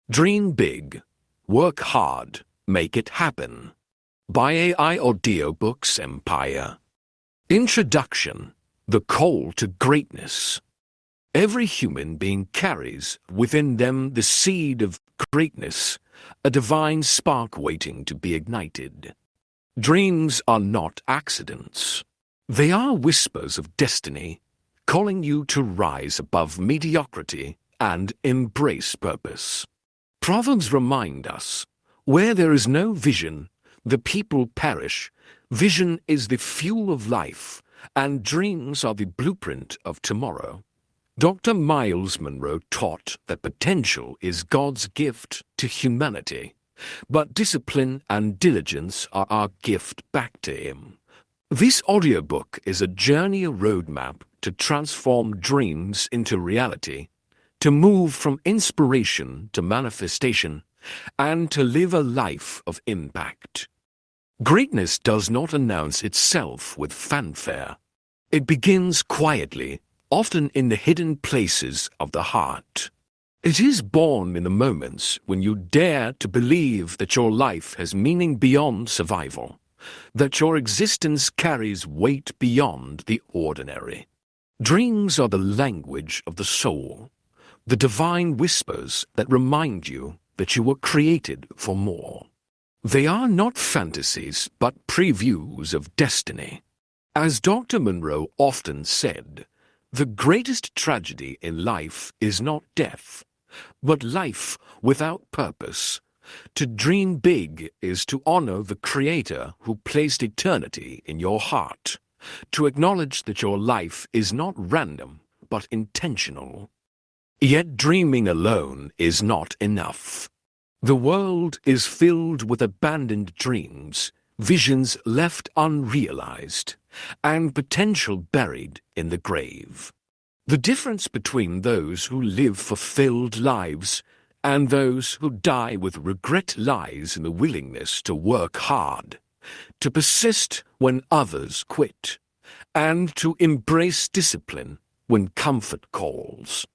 Dream big, work hard, make it happen. By AI Audiobooks Empire. Introduction: The Call to Greatness. Every human being carries within them the seed of greatness, a divine spark waiting to be ignited. Dreams are not accidents. They are whispers of destiny, calling you to rise above mediocrity and embrace purpose. Proverbs remind us, where there is no vision, the people perish. Vision is the fuel of life, and dreams are the blueprint of tomorrow. Dr. Miles Monroe taught that potential is God's gift to humanity, but discipline and diligence are our gift back to Him. This audiobook is a journey, a roadmap to transform dreams into reality, to move from inspiration to manifestation, and to live a life of impact. Greatness does not announce itself with fanfare. It begins quietly, often in the hidden places of the heart. It is born in the moments when you dare to believe that your life has meaning beyond survival, that your existence carries weight beyond the ordinary. Dreams are the language of the soul, the divine whispers that remind you that you were created for more. They are not fantasies, but previews of destiny. As Dr. Monroe often said, the greatest tragedy in life is not death, but life without purpose. To dream big is to honor the Creator who placed eternity in your heart, to acknowledge that your life is not random, but intentional. Yet dreaming alone is not enough. The world is filled with abandoned dreams, visions left unrealized, and potential buried in the grave. The difference between those who live fulfilled lives and those who die with regret lies in the willingness to work hard, to persist when others quit, and to embrace discipline when comfort calls.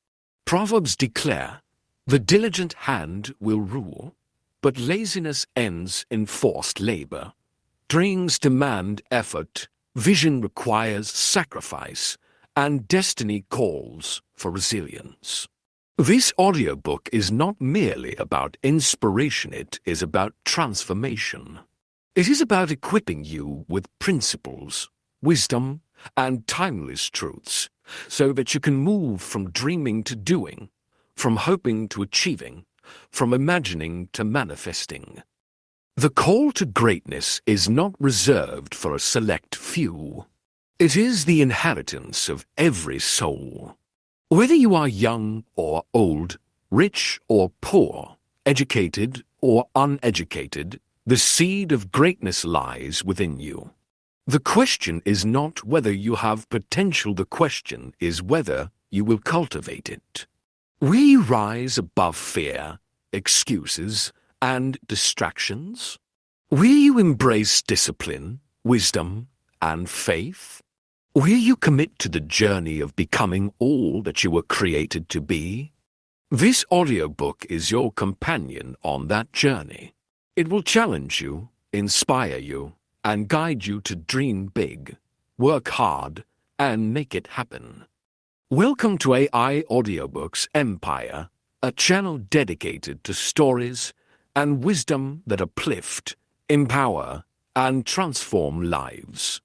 Proverbs declare, "The diligent hand will rule, but laziness ends in forced labor." Dreams demand effort, vision requires sacrifice, and destiny calls for resilience. This audiobook is not merely about inspiration, it is about transformation. It is about equipping you with principles, wisdom, and timeless truths, so that you can move from dreaming to doing, from hoping to achieving, from imagining to manifesting. The call to greatness is not reserved for a select few. It is the inheritance of every soul. Whether you are young or old, rich or poor, educated or uneducated, the seed of greatness lies within you. The question is not whether you have potential, the question is whether you will cultivate it. Will you rise above fear, excuses, and distractions? Will you embrace discipline, wisdom, and faith? Will you commit to the journey of becoming all that you were created to be? This audiobook is your companion on that journey. It will challenge you, inspire you, and guide you to dream big, work hard, and make it happen. Welcome to AI Audiobooks Empire, a channel dedicated to stories and wisdom that uplift, empower, and transform lives.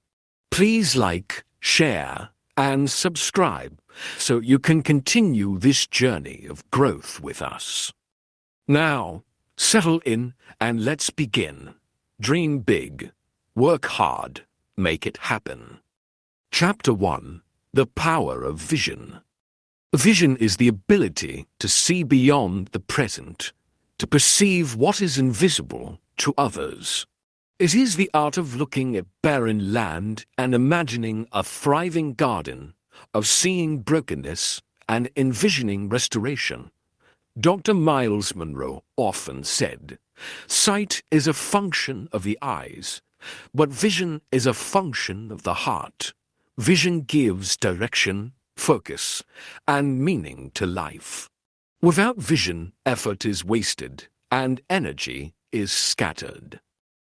Please like, share, and subscribe so you can continue this journey of growth with us. Now, settle in and let's begin. Dream big, work hard, make it happen. Chapter 1: The Power of Vision. Vision is the ability to see beyond the present, to perceive what is invisible to others. It is the art of looking at barren land and imagining a thriving garden, of seeing brokenness and envisioning restoration. Dr. Miles Monroe often said, "Sight is a function of the eyes, but vision is a function of the heart. Vision gives direction, focus, and meaning to life." Without vision, effort is wasted, and energy is scattered.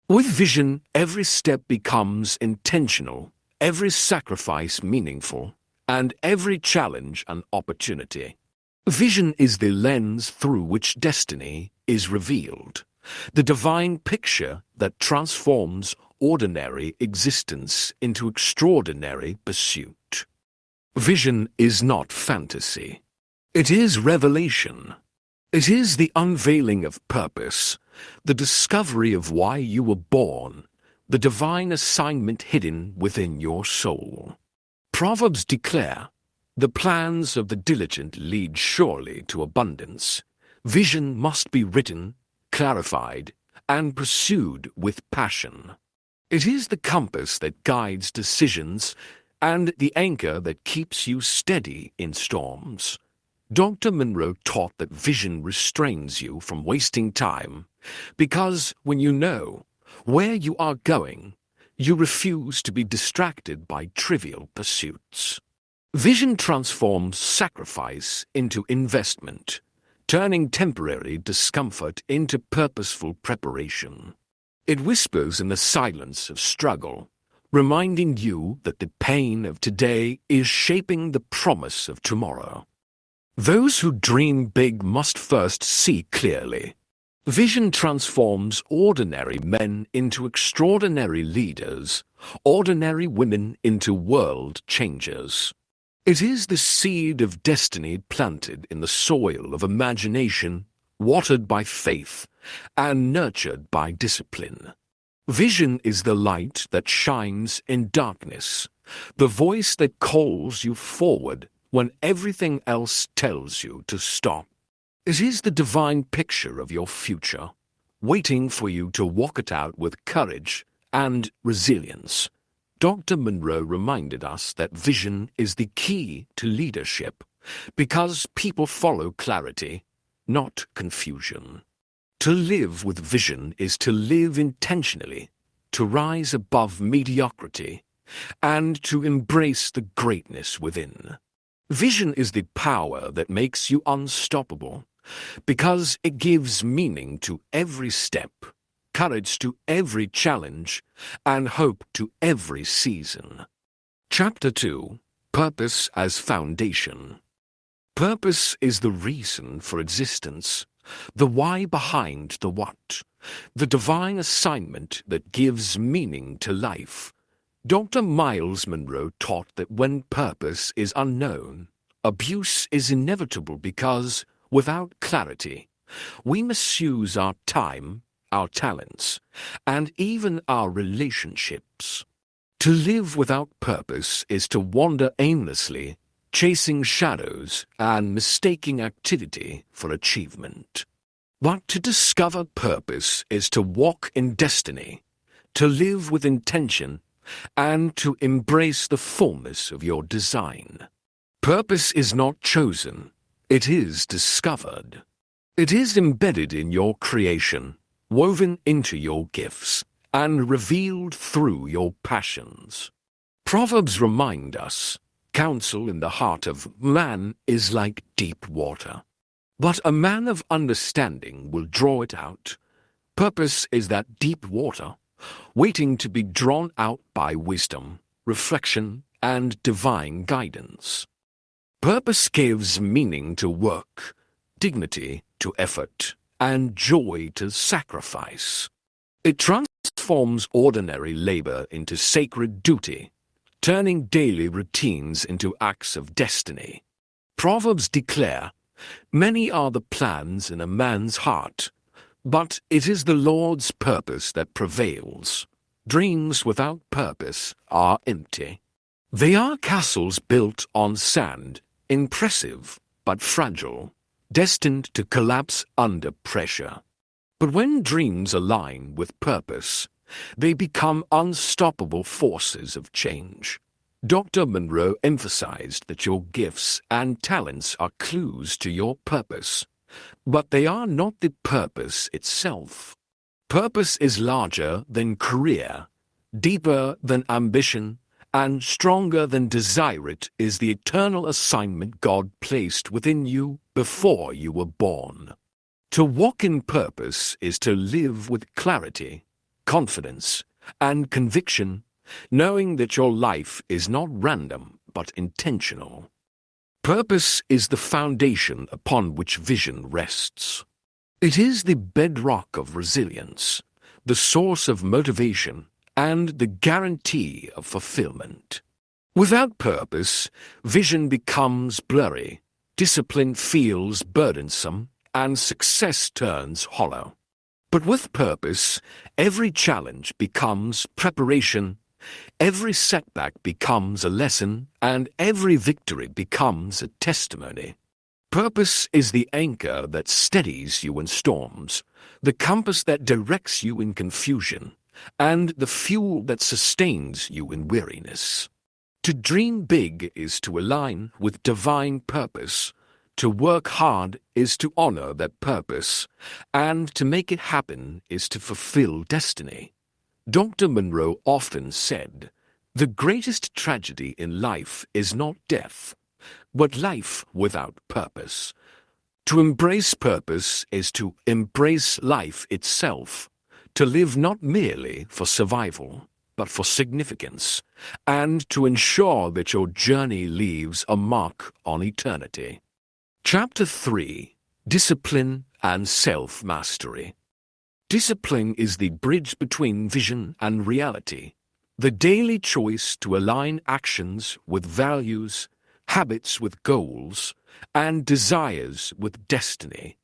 With vision, every step becomes intentional, every sacrifice meaningful, and every challenge an opportunity. Vision is the lens through which destiny is revealed, the divine picture that transforms ordinary existence into extraordinary pursuit. Vision is not fantasy. It is revelation. It is the unveiling of purpose, the discovery of why you were born, the divine assignment hidden within your soul. Proverbs declare, "The plans of the diligent lead surely to abundance." Vision must be written, clarified, and pursued with passion. It is the compass that guides decisions and the anchor that keeps you steady in storms. Dr. Monroe taught that vision restrains you from wasting time, because when you know where you are going, you refuse to be distracted by trivial pursuits. Vision transforms sacrifice into investment, turning temporary discomfort into purposeful preparation. It whispers in the silence of struggle, reminding you that the pain of today is shaping the promise of tomorrow. Those who dream big must first see clearly. Vision transforms ordinary men into extraordinary leaders, ordinary women into world changers. It is the seed of destiny planted in the soil of imagination, watered by faith, and nurtured by discipline. Vision is the light that shines in darkness, the voice that calls you forward when everything else tells you to stop. It is the divine picture of your future, waiting for you to walk it out with courage and resilience. Dr. Monroe reminded us that vision is the key to leadership, because people follow clarity, not confusion. To live with vision is to live intentionally, to rise above mediocrity, and to embrace the greatness within. Vision is the power that makes you unstoppable, because it gives meaning to every step, courage to every challenge, and hope to every season. Chapter 2. Purpose as Foundation. Purpose is the reason for existence, the why behind the what, the divine assignment that gives meaning to life. Dr. Miles Monroe taught that when purpose is unknown, abuse is inevitable because, without clarity, we misuse our time, our talents, and even our relationships. To live without purpose is to wander aimlessly, chasing shadows and mistaking activity for achievement. But to discover purpose is to walk in destiny, to live with intention, and to embrace the fullness of your design. Purpose is not chosen, it is discovered. It is embedded in your creation, woven into your gifts, and revealed through your passions. Proverbs remind us, counsel in the heart of man is like deep water, but a man of understanding will draw it out. Purpose is that deep water, waiting to be drawn out by wisdom, reflection, and divine guidance. Purpose gives meaning to work, dignity to effort, and joy to sacrifice. It transforms ordinary labor into sacred duty, turning daily routines into acts of destiny. Proverbs declare, "Many are the plans in a man's heart, but it is the Lord's purpose that prevails." Dreams without purpose are empty. They are castles built on sand, impressive but fragile, destined to collapse under pressure. But when dreams align with purpose, they become unstoppable forces of change. Dr. Monroe emphasized that your gifts and talents are clues to your purpose, but they are not the purpose itself. Purpose is larger than career, deeper than ambition, and stronger than desire. It is the eternal assignment God placed within you before you were born. To walk in purpose is to live with clarity, confidence, and conviction, knowing that your life is not random but intentional. Purpose is the foundation upon which vision rests. It is the bedrock of resilience, the source of motivation, and the guarantee of fulfillment. Without purpose, vision becomes blurry, discipline feels burdensome, and success turns hollow. But with purpose, every challenge becomes preparation, every setback becomes a lesson, and every victory becomes a testimony. Purpose is the anchor that steadies you in storms, the compass that directs you in confusion, and the fuel that sustains you in weariness. To dream big is to align with divine purpose. To work hard is to honor that purpose, and to make it happen is to fulfill destiny. Dr. Monroe often said, "The greatest tragedy in life is not death, but life without purpose." To embrace purpose is to embrace life itself, to live not merely for survival, but for significance, and to ensure that your journey leaves a mark on eternity. Chapter 3: Discipline and Self-Mastery. Discipline is the bridge between vision and reality, the daily choice to align actions with values, habits with goals, and desires with destiny.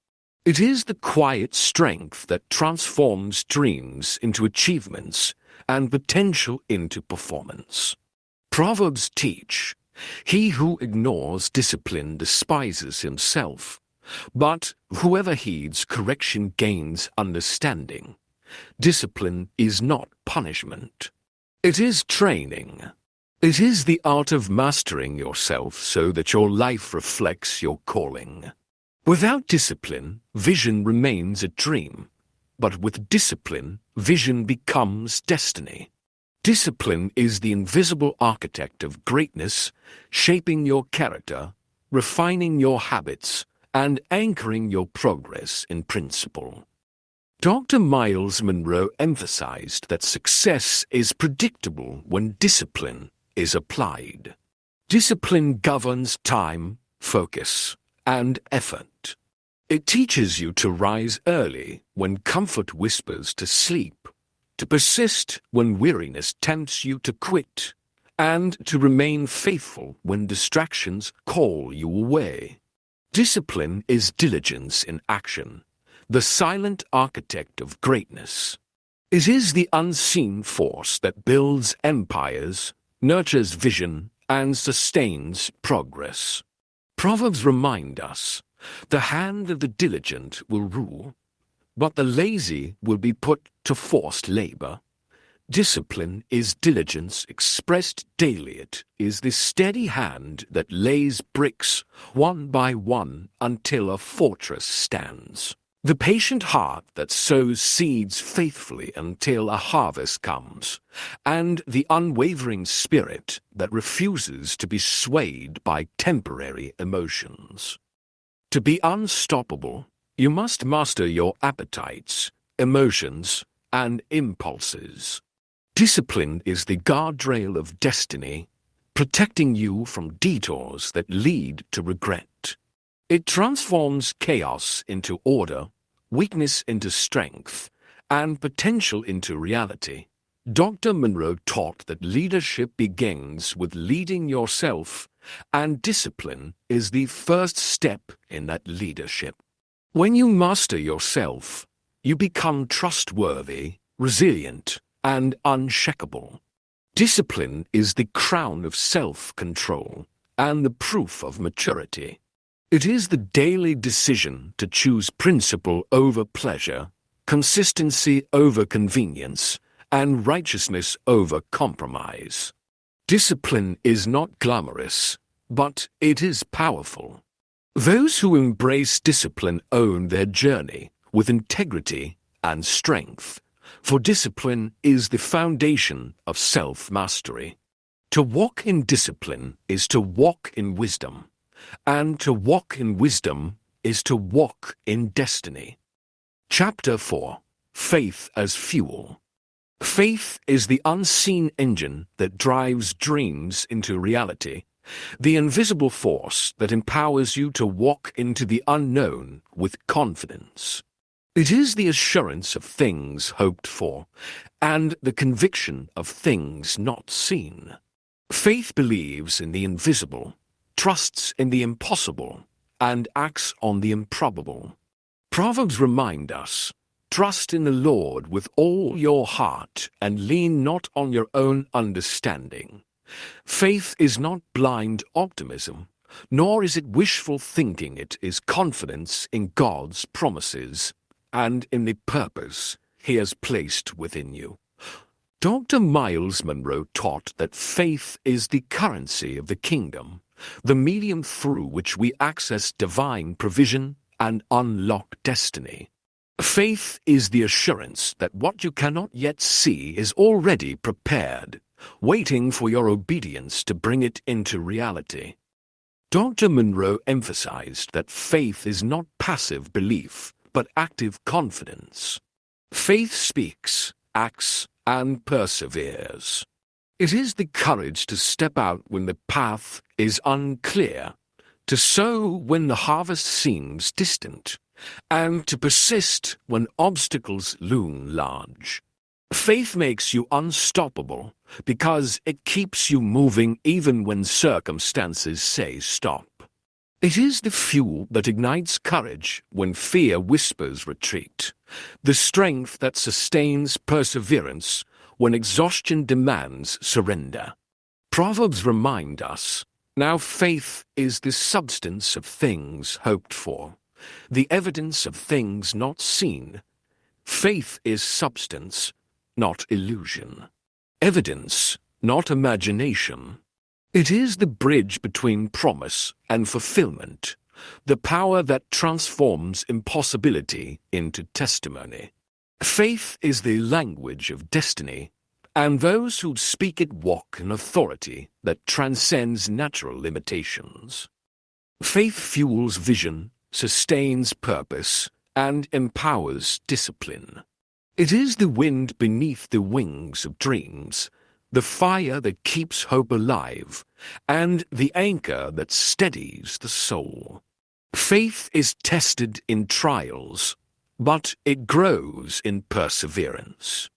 It is the quiet strength that transforms dreams into achievements and potential into performance. Proverbs teach, "He who ignores discipline despises himself, but whoever heeds correction gains understanding." Discipline is not punishment. It is training. It is the art of mastering yourself so that your life reflects your calling. Without discipline, vision remains a dream, but with discipline, vision becomes destiny. Discipline is the invisible architect of greatness, shaping your character, refining your habits, and anchoring your progress in principle. Dr. Miles Monroe emphasized that success is predictable when discipline is applied. Discipline governs time, focus, and effort. It teaches you to rise early when comfort whispers to sleep, to persist when weariness tempts you to quit, and to remain faithful when distractions call you away. Discipline is diligence in action, the silent architect of greatness. It is the unseen force that builds empires, nurtures vision, and sustains progress. Proverbs remind us, "The hand of the diligent will rule, but the lazy will be put to forced labor." Discipline is diligence expressed daily. It is the steady hand that lays bricks one by one until a fortress stands. The patient heart that sows seeds faithfully until a harvest comes, and the unwavering spirit that refuses to be swayed by temporary emotions. To be unstoppable, you must master your appetites, emotions, and impulses. Discipline is the guardrail of destiny, protecting you from detours that lead to regret. It transforms chaos into order, weakness into strength, and potential into reality. Dr. Monroe taught that leadership begins with leading yourself, and discipline is the first step in that leadership. When you master yourself, you become trustworthy, resilient, and unshakable. Discipline is the crown of self-control and the proof of maturity. It is the daily decision to choose principle over pleasure, consistency over convenience, and righteousness over compromise. Discipline is not glamorous, but it is powerful. Those who embrace discipline own their journey with integrity and strength, for discipline is the foundation of self-mastery. To walk in discipline is to walk in wisdom, and to walk in wisdom is to walk in destiny. Chapter 4. Faith as Fuel. Faith is the unseen engine that drives dreams into reality, the invisible force that empowers you to walk into the unknown with confidence. It is the assurance of things hoped for and the conviction of things not seen. Faith believes in the invisible, trusts in the impossible, and acts on the improbable. Proverbs remind us, "Trust in the Lord with all your heart and lean not on your own understanding." Faith is not blind optimism, nor is it wishful thinking. It is confidence in God's promises and in the purpose He has placed within you. Dr. Miles Monroe taught that faith is the currency of the kingdom, the medium through which we access divine provision and unlock destiny. Faith is the assurance that what you cannot yet see is already prepared, waiting for your obedience to bring it into reality. Dr. Monroe emphasized that faith is not passive belief, but active confidence. Faith speaks, acts, and perseveres. It is the courage to step out when the path is unclear, to sow when the harvest seems distant, and to persist when obstacles loom large. Faith makes you unstoppable because it keeps you moving even when circumstances say stop. It is the fuel that ignites courage when fear whispers retreat, the strength that sustains perseverance when exhaustion demands surrender. Proverbs remind us, "Now faith is the substance of things hoped for, the evidence of things not seen." Faith is substance, not illusion. Evidence, not imagination. It is the bridge between promise and fulfillment, the power that transforms impossibility into testimony. Faith is the language of destiny, and those who speak it walk in authority that transcends natural limitations. Faith fuels vision, sustains purpose, and empowers discipline. It is the wind beneath the wings of dreams, the fire that keeps hope alive, and the anchor that steadies the soul. Faith is tested in trials, but it grows in perseverance.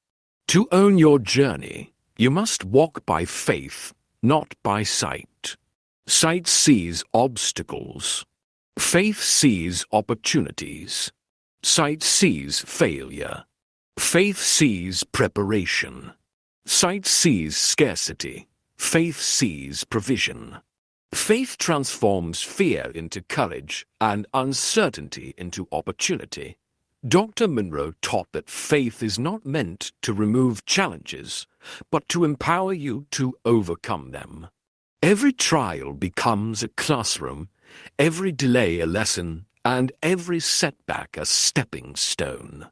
To own your journey, you must walk by faith, not by sight. Sight sees obstacles. Faith sees opportunities. Sight sees failure. Faith sees preparation. Sight sees scarcity. Faith sees provision. Faith transforms fear into courage and uncertainty into opportunity. Dr. Monroe taught that faith is not meant to remove challenges, but to empower you to overcome them. Every trial becomes a classroom, every delay a lesson, and every setback a stepping stone.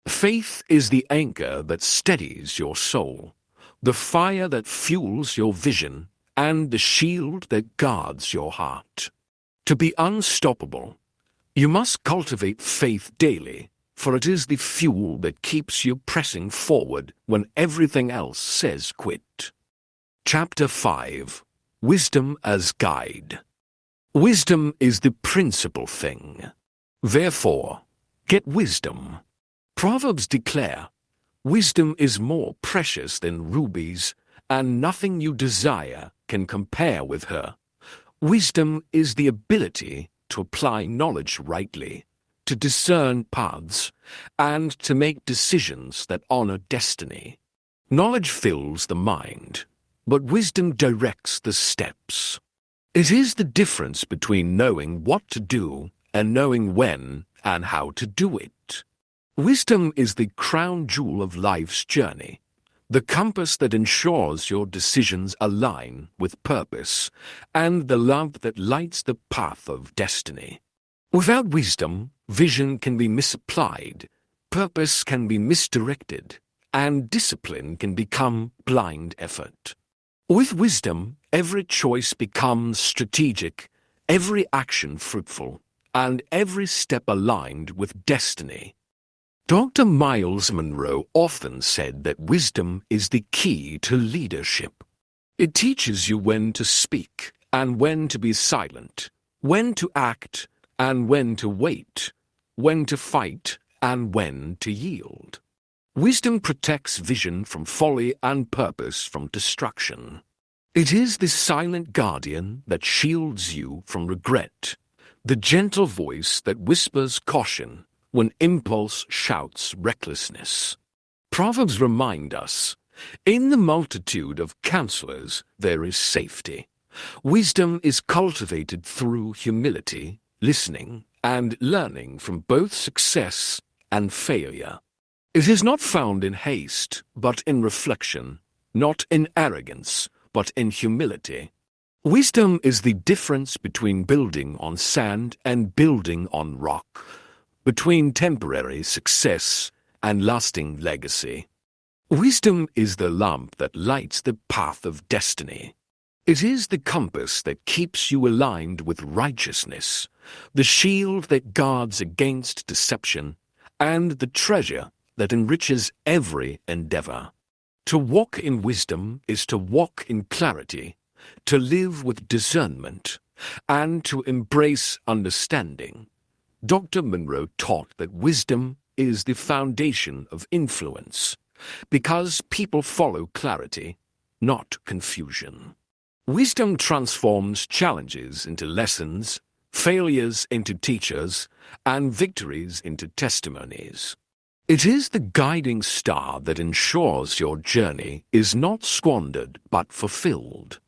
Faith is the anchor that steadies your soul, the fire that fuels your vision, and the shield that guards your heart. To be unstoppable, you must cultivate faith daily, for it is the fuel that keeps you pressing forward when everything else says quit. Chapter 5. Wisdom as Guide. Wisdom is the principal thing. Therefore, get wisdom. Proverbs declare, "Wisdom is more precious than rubies, and nothing you desire can compare with her." Wisdom is the ability to apply knowledge rightly, to discern paths, and to make decisions that honor destiny. Knowledge fills the mind, but wisdom directs the steps. It is the difference between knowing what to do and knowing when and how to do it. Wisdom is the crown jewel of life's journey, the compass that ensures your decisions align with purpose, and the lamp that lights the path of destiny. Without wisdom, vision can be misapplied, purpose can be misdirected, and discipline can become blind effort. With wisdom, every choice becomes strategic, every action fruitful, and every step aligned with destiny. Dr. Miles Monroe often said that wisdom is the key to leadership. It teaches you when to speak and when to be silent, when to act and when to wait, when to fight and when to yield. Wisdom protects vision from folly and purpose from destruction. It is the silent guardian that shields you from regret, the gentle voice that whispers caution when impulse shouts recklessness. Proverbs remind us, in the multitude of counselors there is safety. Wisdom is cultivated through humility, listening, and learning from both success and failure. It is not found in haste, but in reflection, not in arrogance, but in humility. Wisdom is the difference between building on sand and building on rock, between temporary success and lasting legacy. Wisdom is the lamp that lights the path of destiny. It is the compass that keeps you aligned with righteousness, the shield that guards against deception, and the treasure that enriches every endeavor. To walk in wisdom is to walk in clarity, to live with discernment, and to embrace understanding. Dr. Monroe taught that wisdom is the foundation of influence, because people follow clarity, not confusion. Wisdom transforms challenges into lessons, failures into teachers, and victories into testimonies. It is the guiding star that ensures your journey is not squandered but fulfilled.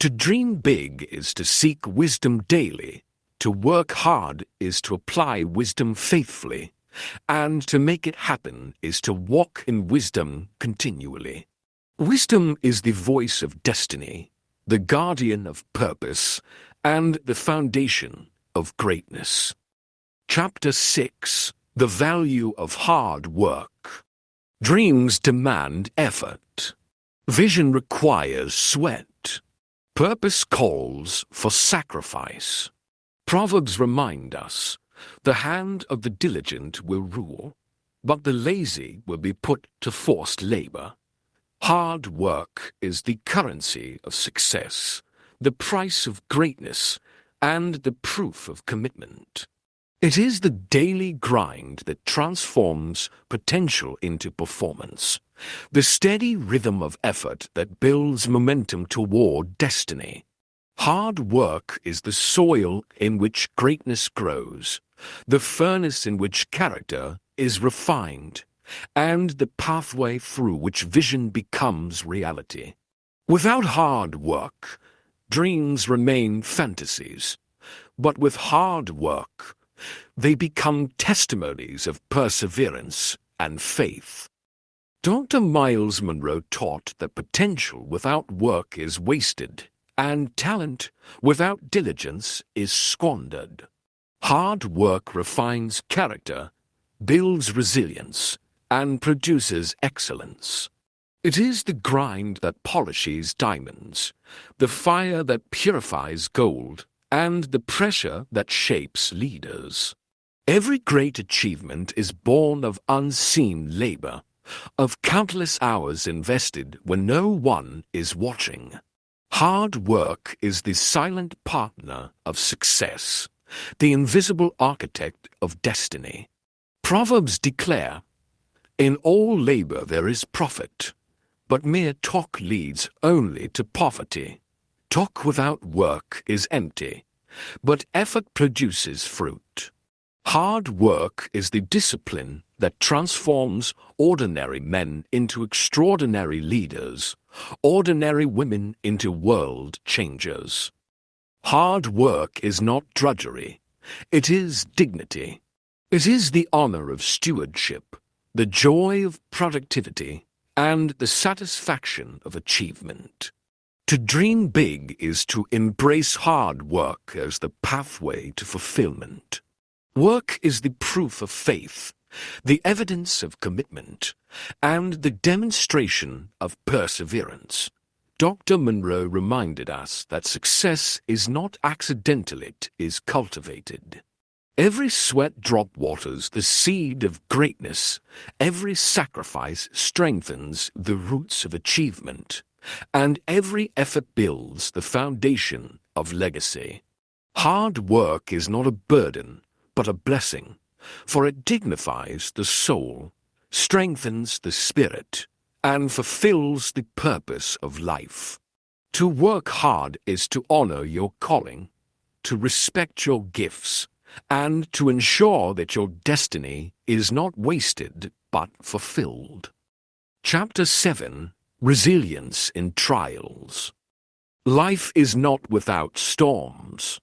To dream big is to seek wisdom daily, to work hard is to apply wisdom faithfully, and to make it happen is to walk in wisdom continually. Wisdom is the voice of destiny, the guardian of purpose, and the foundation of greatness. Chapter 6: The Value of Hard Work. Dreams demand effort. Vision requires sweat. Purpose calls for sacrifice. Proverbs remind us, the hand of the diligent will rule, but the lazy will be put to forced labor. Hard work is the currency of success, the price of greatness, and the proof of commitment. It is the daily grind that transforms potential into performance, the steady rhythm of effort that builds momentum toward destiny. Hard work is the soil in which greatness grows, the furnace in which character is refined, and the pathway through which vision becomes reality. Without hard work, dreams remain fantasies, but with hard work, they become testimonies of perseverance and faith. Dr. Miles Monroe taught that potential without work is wasted, and talent without diligence is squandered. Hard work refines character, builds resilience, and produces excellence. It is the grind that polishes diamonds, the fire that purifies gold, and the pressure that shapes leaders. Every great achievement is born of unseen labor, of countless hours invested when no one is watching. Hard work is the silent partner of success, the invisible architect of destiny. Proverbs declare, "In all labor there is profit, but mere talk leads only to poverty. Talk without work is empty, but effort produces fruit." Hard work is the discipline that transforms ordinary men into extraordinary leaders, ordinary women into world changers. Hard work is not drudgery, it is dignity. It is the honor of stewardship, the joy of productivity, and the satisfaction of achievement. To dream big is to embrace hard work as the pathway to fulfillment. Work is the proof of faith, the evidence of commitment, and the demonstration of perseverance. Dr. Monroe reminded us that success is not accidental, it is cultivated. Every sweat drop waters the seed of greatness. Every sacrifice strengthens the roots of achievement. And every effort builds the foundation of legacy. Hard work is not a burden, but a blessing, for it dignifies the soul, strengthens the spirit, and fulfills the purpose of life. To work hard is to honor your calling, to respect your gifts, and to ensure that your destiny is not wasted but fulfilled. Chapter 7: Resilience in Trials. Life is not without storms.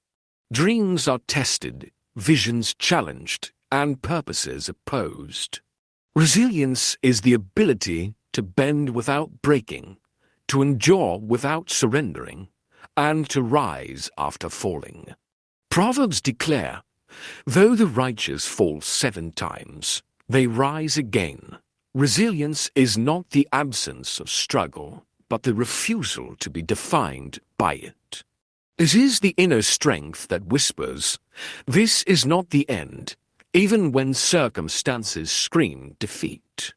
Dreams are tested, visions challenged, and purposes opposed. Resilience is the ability to bend without breaking, to endure without surrendering, and to rise after falling. Proverbs declare, "Though the righteous fall 7 times, they rise again." Resilience is not the absence of struggle, but the refusal to be defined by it. It is the inner strength that whispers, "This is not the end," even when circumstances scream defeat.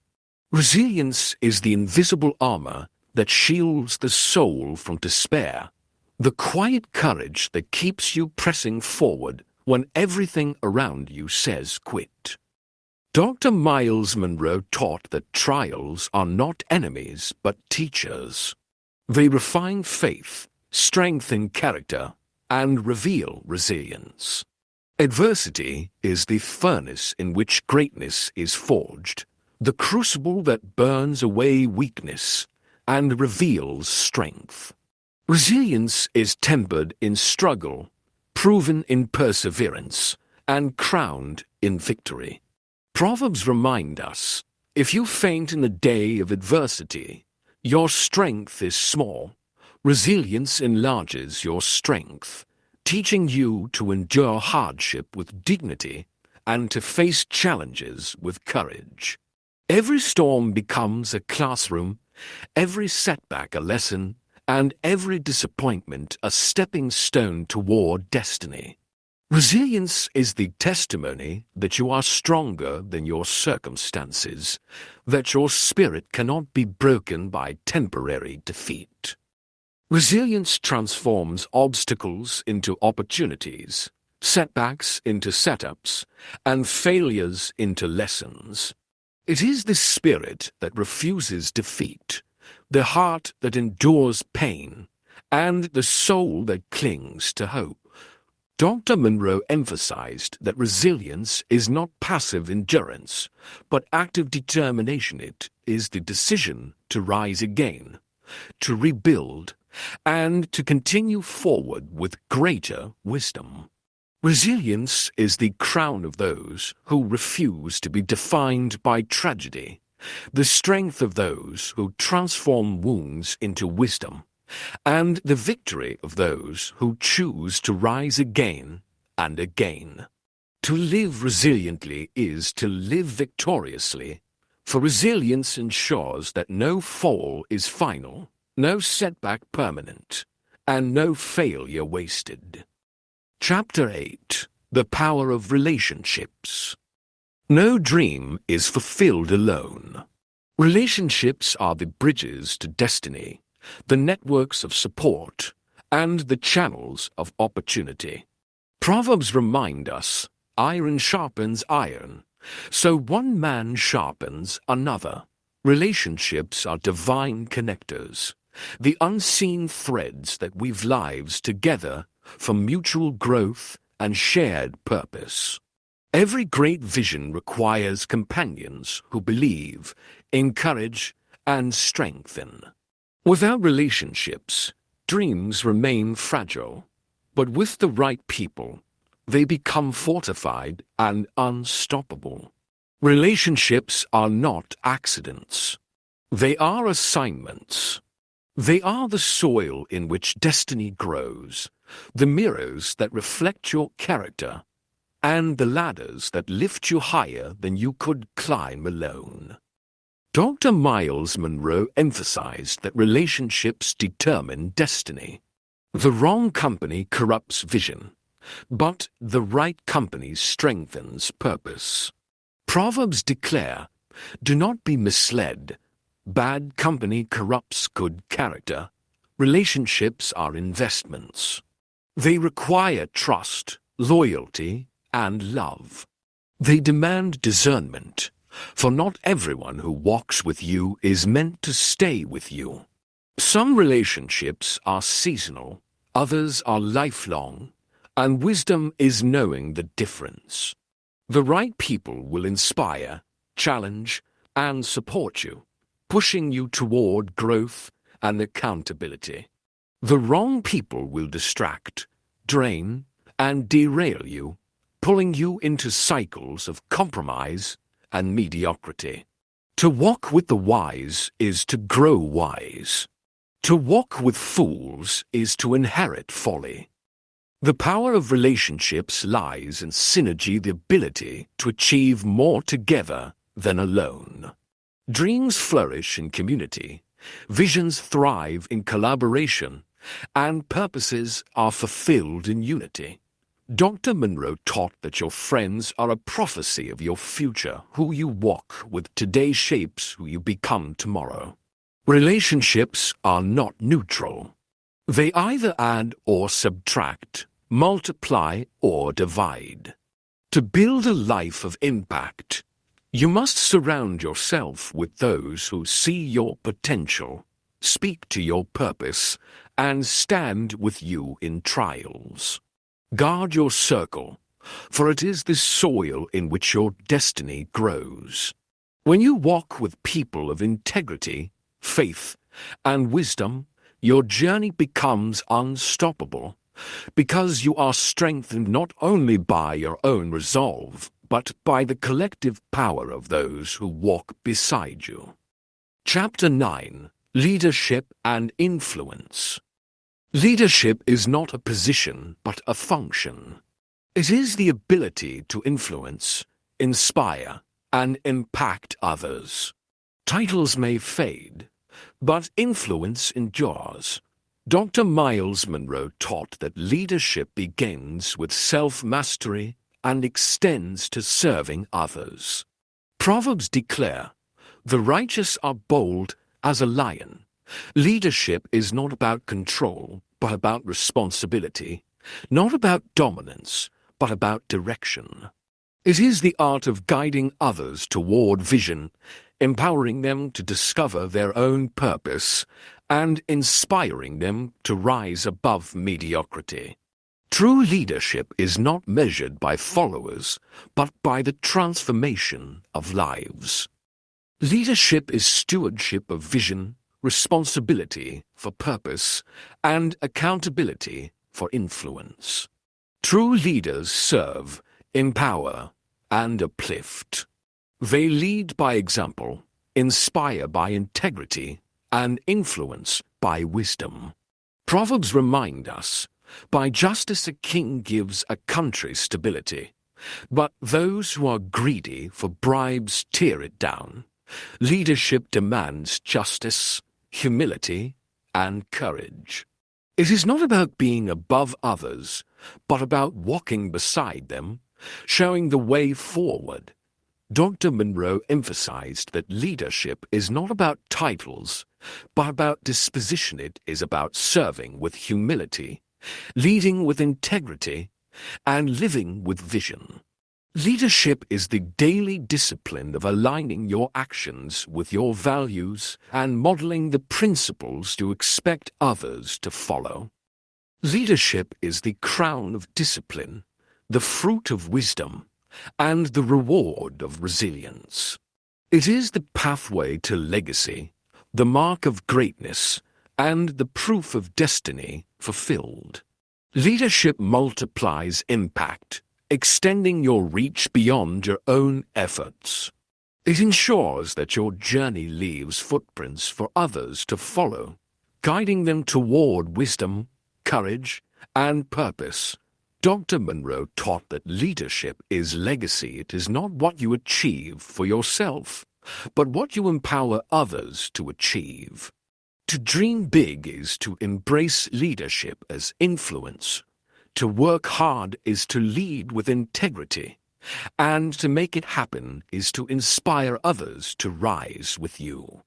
Resilience is the invisible armor that shields the soul from despair, the quiet courage that keeps you pressing forward when everything around you says quit. Dr. Miles Monroe taught that trials are not enemies but teachers. They refine faith, strengthen character, and reveal resilience. Adversity is the furnace in which greatness is forged, the crucible that burns away weakness and reveals strength. Resilience is tempered in struggle, proven in perseverance, and crowned in victory. Proverbs remind us, if you faint in the day of adversity, your strength is small. Resilience enlarges your strength, teaching you to endure hardship with dignity and to face challenges with courage. Every storm becomes a classroom, every setback a lesson, and every disappointment a stepping stone toward destiny. Resilience is the testimony that you are stronger than your circumstances, that your spirit cannot be broken by temporary defeat. Resilience transforms obstacles into opportunities, setbacks into setups, and failures into lessons. It is the spirit that refuses defeat, the heart that endures pain, and the soul that clings to hope. Dr. Monroe emphasized that resilience is not passive endurance, but active determination. It is the decision to rise again, to rebuild, and to continue forward with greater wisdom. Resilience is the crown of those who refuse to be defined by tragedy, the strength of those who transform wounds into wisdom, and the victory of those who choose to rise again and again. To live resiliently is to live victoriously, for resilience ensures that no fall is final, no setback permanent, and no failure wasted. Chapter 8: The Power of Relationships. No dream is fulfilled alone. Relationships are the bridges to destiny, the networks of support, and the channels of opportunity. Proverbs remind us, iron sharpens iron, so one man sharpens another. Relationships are divine connectors, the unseen threads that weave lives together for mutual growth and shared purpose. Every great vision requires companions who believe, encourage, and strengthen. Without relationships, dreams remain fragile, but with the right people, they become fortified and unstoppable. Relationships are not accidents. They are assignments. They are the soil in which destiny grows, the mirrors that reflect your character, and the ladders that lift you higher than you could climb alone. Dr. Miles Monroe emphasized that relationships determine destiny. The wrong company corrupts vision, but the right company strengthens purpose. Proverbs declare, "Do not be misled. Bad company corrupts good character. Relationships are investments. They require trust, loyalty, and love. They demand discernment, for not everyone who walks with you is meant to stay with you. Some relationships are seasonal, others are lifelong, and wisdom is knowing the difference. The right people will inspire, challenge, and support you, pushing you toward growth and accountability. The wrong people will distract, drain, and derail you, pulling you into cycles of compromise and mediocrity. To walk with the wise is to grow wise. To walk with fools is to inherit folly. The power of relationships lies in synergy, the ability to achieve more together than alone. Dreams flourish in community, visions thrive in collaboration, and purposes are fulfilled in unity. Dr. Monroe taught that your friends are a prophecy of your future. Who you walk with today shapes who you become tomorrow. Relationships are not neutral. They either add or subtract, multiply or divide. To build a life of impact, you must surround yourself with those who see your potential, speak to your purpose, and stand with you in trials. Guard your circle, for it is the soil in which your destiny grows. When you walk with people of integrity, faith, and wisdom, your journey becomes unstoppable, because you are strengthened not only by your own resolve, but by the collective power of those who walk beside you. Chapter 9: Leadership and Influence. Leadership is not a position, but a function. It is the ability to influence, inspire, and impact others. Titles may fade, but influence endures. Dr. Miles Monroe taught that leadership begins with self-mastery and extends to serving others. Proverbs declare, "The righteous are bold as a lion." Leadership is not about control, but about responsibility, not about dominance, but about direction. It is the art of guiding others toward vision, empowering them to discover their own purpose, and inspiring them to rise above mediocrity. True leadership is not measured by followers, but by the transformation of lives. Leadership is stewardship of vision, responsibility for purpose, and accountability for influence. True leaders serve, empower, and uplift. They lead by example, inspire by integrity, and influence by wisdom. Proverbs remind us, "By justice a king gives a country stability, but those who are greedy for bribes tear it down." Leadership demands justice, humility, and courage. It is not about being above others, but about walking beside them, showing the way forward. Dr. Monroe emphasized that leadership is not about titles, but about disposition. It is about serving with humility, leading with integrity, and living with vision. Leadership is the daily discipline of aligning your actions with your values and modeling the principles you expect others to follow. Leadership is the crown of discipline, the fruit of wisdom, and the reward of resilience. It is the pathway to legacy, the mark of greatness, and the proof of destiny fulfilled. Leadership multiplies impact, extending your reach beyond your own efforts. It ensures that your journey leaves footprints for others to follow, guiding them toward wisdom, courage, and purpose. Dr. Monroe taught that leadership is legacy. It is not what you achieve for yourself, but what you empower others to achieve. To dream big is to embrace leadership as influence, To work hard is to lead with integrity, and to make it happen is to inspire others to rise with you.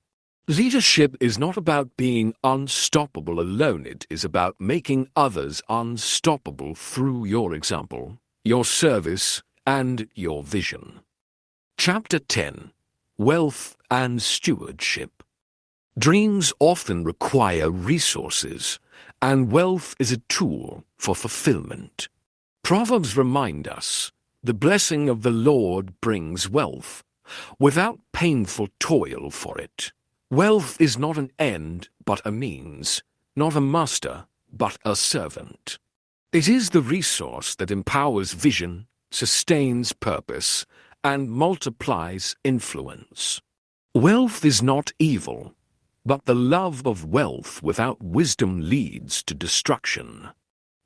Leadership is not about being unstoppable alone. It is about making others unstoppable through your example, your service, and your vision. Chapter 10. Wealth and Stewardship. Dreams often require resources, and wealth is a tool for fulfillment. Proverbs remind us, the blessing of the Lord brings wealth, without painful toil for it. Wealth is not an end, but a means, not a master, but a servant. It is the resource that empowers vision, sustains purpose, and multiplies influence. Wealth is not evil, but the love of wealth without wisdom leads to destruction.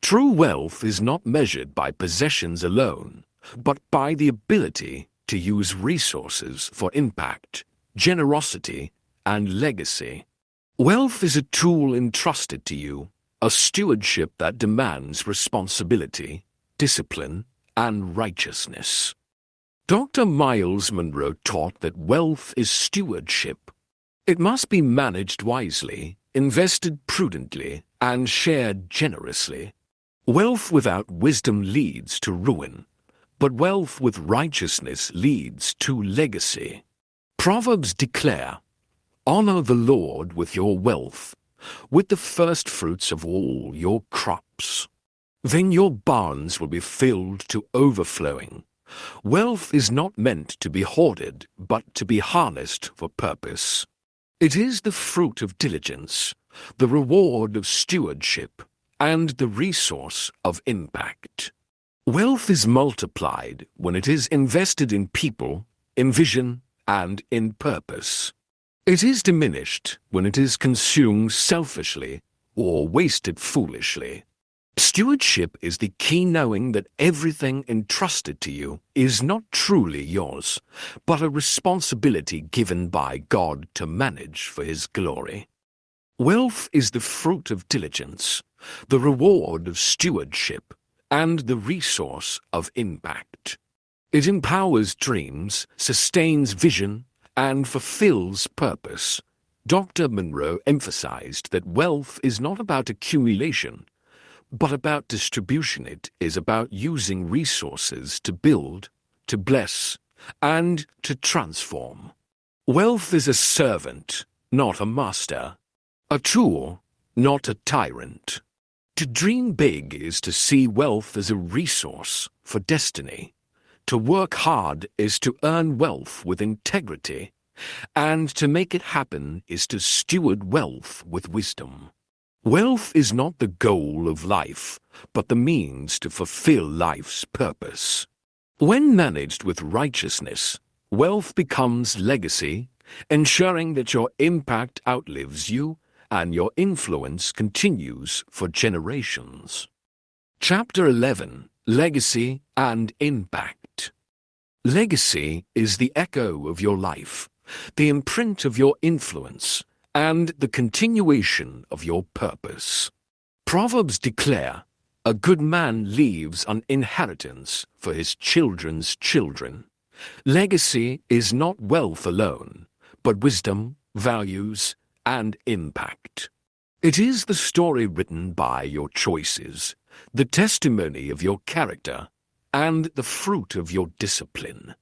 True wealth is not measured by possessions alone, but by the ability to use resources for impact, generosity, and legacy. Wealth is a tool entrusted to you, a stewardship that demands responsibility, discipline, and righteousness. Dr. Miles Monroe taught that wealth is stewardship. It must be managed wisely, invested prudently, and shared generously. Wealth without wisdom leads to ruin, but wealth with righteousness leads to legacy. Proverbs declare, "Honor the Lord with your wealth, with the first fruits of all your crops. Then your barns will be filled to overflowing." Wealth is not meant to be hoarded, but to be harnessed for purpose. It is the fruit of diligence, the reward of stewardship, and the resource of impact. Wealth is multiplied when it is invested in people, in vision, and in purpose. It is diminished when it is consumed selfishly or wasted foolishly. Stewardship is the key knowing that everything entrusted to you is not truly yours, but a responsibility given by God to manage for His glory. Wealth is the fruit of diligence, the reward of stewardship, and the resource of impact. It empowers dreams, sustains vision, and fulfills purpose. Dr. Monroe emphasized that wealth is not about accumulation, but about distribution. It is about using resources to build, to bless, and to transform. Wealth is a servant, not a master, a tool, not a tyrant. To dream big is to see wealth as a resource for destiny. To work hard is to earn wealth with integrity, and to make it happen is to steward wealth with wisdom. Wealth is not the goal of life, but the means to fulfill life's purpose. When managed with righteousness, wealth becomes legacy, ensuring that your impact outlives you and your influence continues for generations. Chapter 11. Legacy and Impact. Legacy is the echo of your life, the imprint of your influence, and the continuation of your purpose. Proverbs declare, "A good man leaves an inheritance for his children's children." Legacy is not wealth alone, but wisdom, values, and impact. It is the story written by your choices, the testimony of your character, and the fruit of your discipline.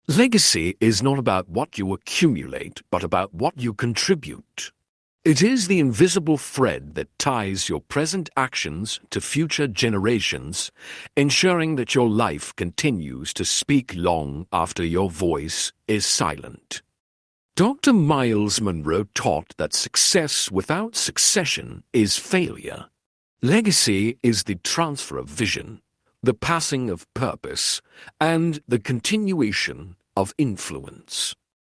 Legacy is not about what you accumulate, but about what you contribute. It is the invisible thread that ties your present actions to future generations, ensuring that your life continues to speak long after your voice is silent. Dr. Miles Monroe taught that success without succession is failure. Legacy is the transfer of vision, the passing of purpose, and the continuation of influence.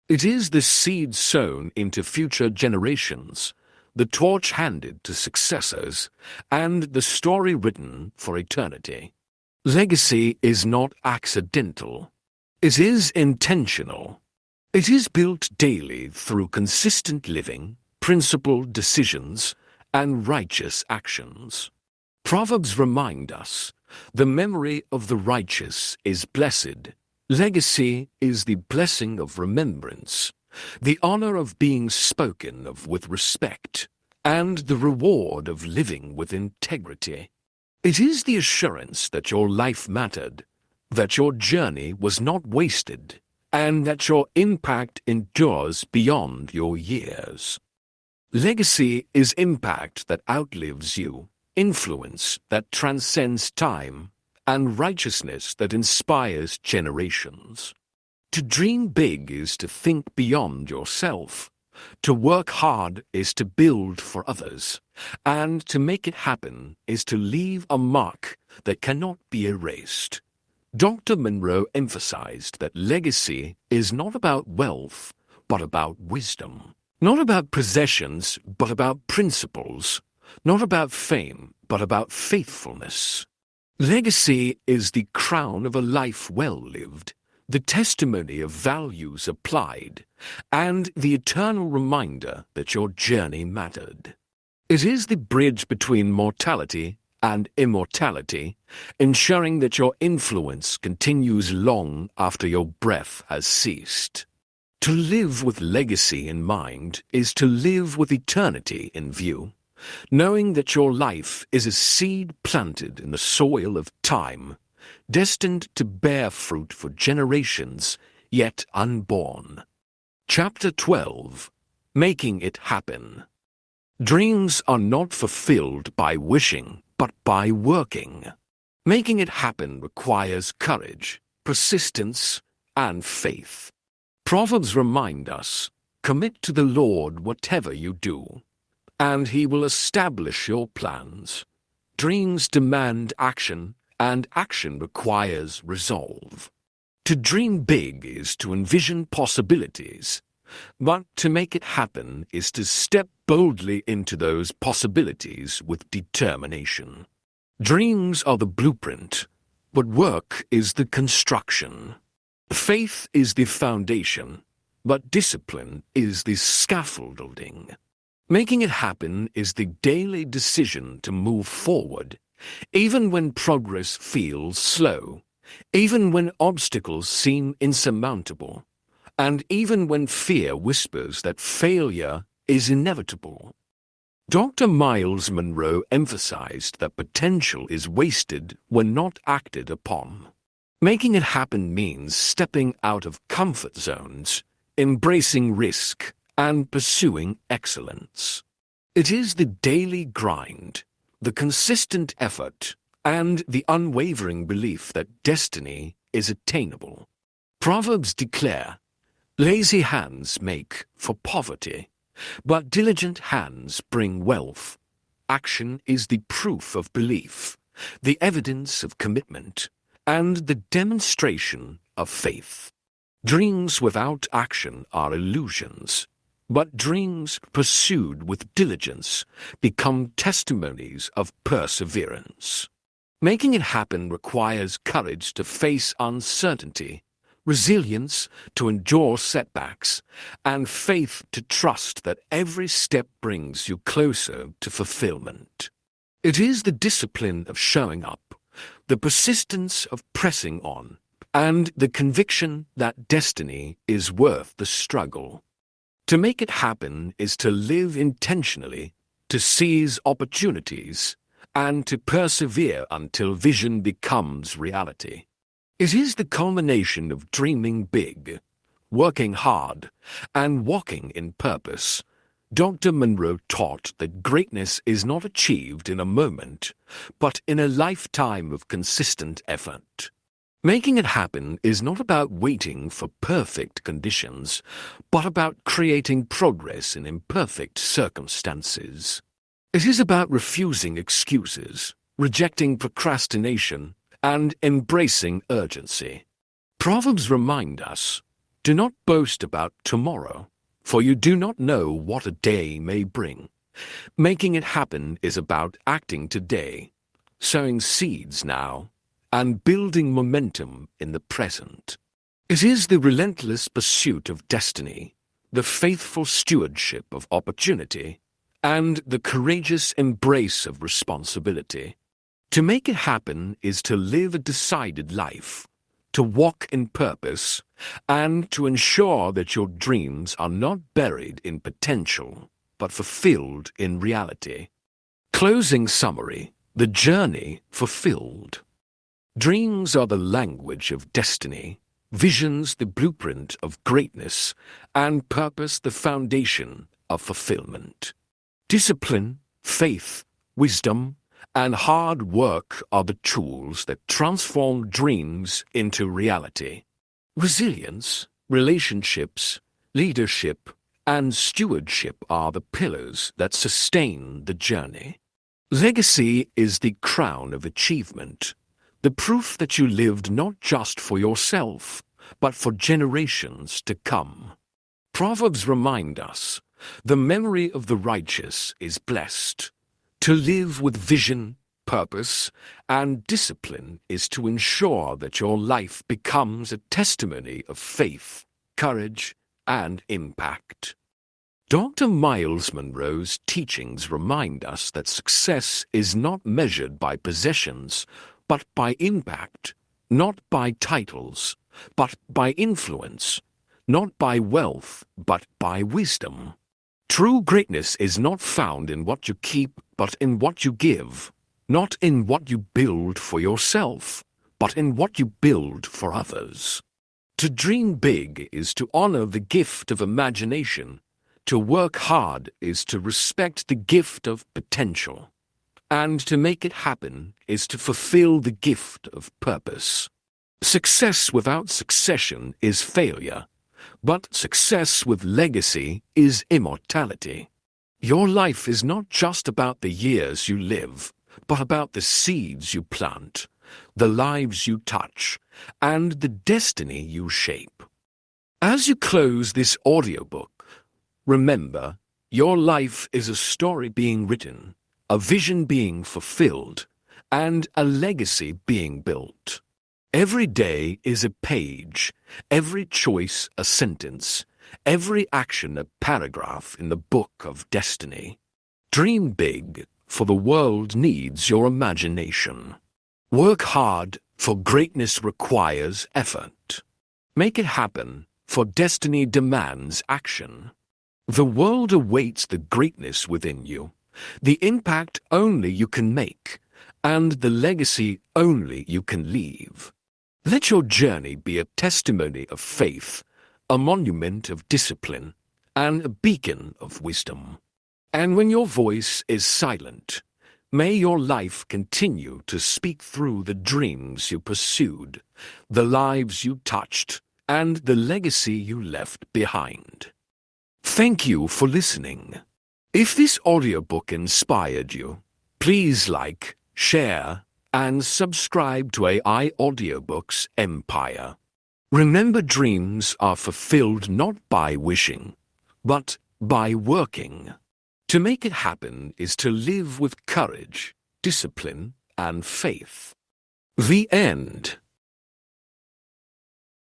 It is the seed sown into future generations, the torch handed to successors, and the story written for eternity. Legacy is not accidental. It is intentional. It is built daily through consistent living, principled decisions, and righteous actions. Proverbs remind us, the memory of the righteous is blessed. Legacy is the blessing of remembrance, the honor of being spoken of with respect, and the reward of living with integrity. It is the assurance that your life mattered, that your journey was not wasted, and that your impact endures beyond your years. Legacy is impact that outlives you, influence that transcends time, and righteousness that inspires generations. To dream big is to think beyond yourself. To work hard is to build for others, and to make it happen is to leave a mark that cannot be erased. Dr. Monroe emphasized that legacy is not about wealth, but about wisdom. Not about possessions, but about principles. Not about fame, but about faithfulness. Legacy is the crown of a life well lived, the testimony of values applied, and the eternal reminder that your journey mattered. It is the bridge between mortality and immortality, ensuring that your influence continues long after your breath has ceased. To live with legacy in mind is to live with eternity in view, knowing that your life is a seed planted in the soil of time, destined to bear fruit for generations yet unborn. Chapter 12. Making it happen. Dreams are not fulfilled by wishing, but by working. Making it happen requires courage, persistence, and faith. Proverbs remind us, commit to the Lord whatever you do, and He will establish your plans. Dreams demand action, and action requires resolve. To dream big is to envision possibilities, but to make it happen is to step boldly into those possibilities with determination. Dreams are the blueprint, but work is the construction. Faith is the foundation, but discipline is the scaffolding. Making it happen is the daily decision to move forward, even when progress feels slow, even when obstacles seem insurmountable, and even when fear whispers that failure is inevitable. Dr. Miles Monroe emphasized that potential is wasted when not acted upon. Making it happen means stepping out of comfort zones, embracing risk, and pursuing excellence. It is the daily grind, the consistent effort, and the unwavering belief that destiny is attainable. Proverbs declare, lazy hands make for poverty, but diligent hands bring wealth. Action is the proof of belief, the evidence of commitment, and the demonstration of faith. Dreams without action are illusions, but dreams pursued with diligence become testimonies of perseverance. Making it happen requires courage to face uncertainty, resilience to endure setbacks, and faith to trust that every step brings you closer to fulfillment. It is the discipline of showing up, the persistence of pressing on, and the conviction that destiny is worth the struggle. To make it happen is to live intentionally, to seize opportunities, and to persevere until vision becomes reality. It is the culmination of dreaming big, working hard, and walking in purpose. Dr. Monroe taught that greatness is not achieved in a moment, but in a lifetime of consistent effort. Making it happen is not about waiting for perfect conditions, but about creating progress in imperfect circumstances. It is about refusing excuses, rejecting procrastination, and embracing urgency. Proverbs remind us, do not boast about tomorrow, for you do not know what a day may bring. Making it happen is about acting today, sowing seeds now, and building momentum in the present. It is the relentless pursuit of destiny, the faithful stewardship of opportunity, and the courageous embrace of responsibility. To make it happen is to live a decided life, to walk in purpose, and to ensure that your dreams are not buried in potential, but fulfilled in reality. Closing summary: the journey fulfilled. Dreams are the language of destiny, visions the blueprint of greatness, and purpose the foundation of fulfillment. Discipline, faith, wisdom, and hard work are the tools that transform dreams into reality. Resilience, relationships, leadership, and stewardship are the pillars that sustain the journey. Legacy is the crown of achievement, the proof that you lived not just for yourself, but for generations to come. Proverbs remind us, the memory of the righteous is blessed. To live with vision, purpose, and discipline is to ensure that your life becomes a testimony of faith, courage, and impact. Dr. Miles Monroe's teachings remind us that success is not measured by possessions, but by impact, not by titles, but by influence, not by wealth, but by wisdom. True greatness is not found in what you keep, but in what you give, not in what you build for yourself, but in what you build for others. To dream big is to honor the gift of imagination. To work hard is to respect the gift of potential. And to make it happen is to fulfill the gift of purpose. Success without succession is failure, but success with legacy is immortality. Your life is not just about the years you live, but about the seeds you plant, the lives you touch, and the destiny you shape. As you close this audiobook, remember, your life is a story being written, a vision being fulfilled, and a legacy being built. Every day is a page, every choice a sentence, every action a paragraph in the book of destiny. Dream big, for the world needs your imagination. Work hard, for greatness requires effort. Make it happen, for destiny demands action. The world awaits the greatness within you, the impact only you can make, and the legacy only you can leave. Let your journey be a testimony of faith, a monument of discipline, and a beacon of wisdom. And when your voice is silent, may your life continue to speak through the dreams you pursued, the lives you touched, and the legacy you left behind. Thank you for listening. If this audiobook inspired you, please like, share, and subscribe to AI Audiobooks Empire. Remember, dreams are fulfilled not by wishing, but by working. To make it happen is to live with courage, discipline, and faith. The end.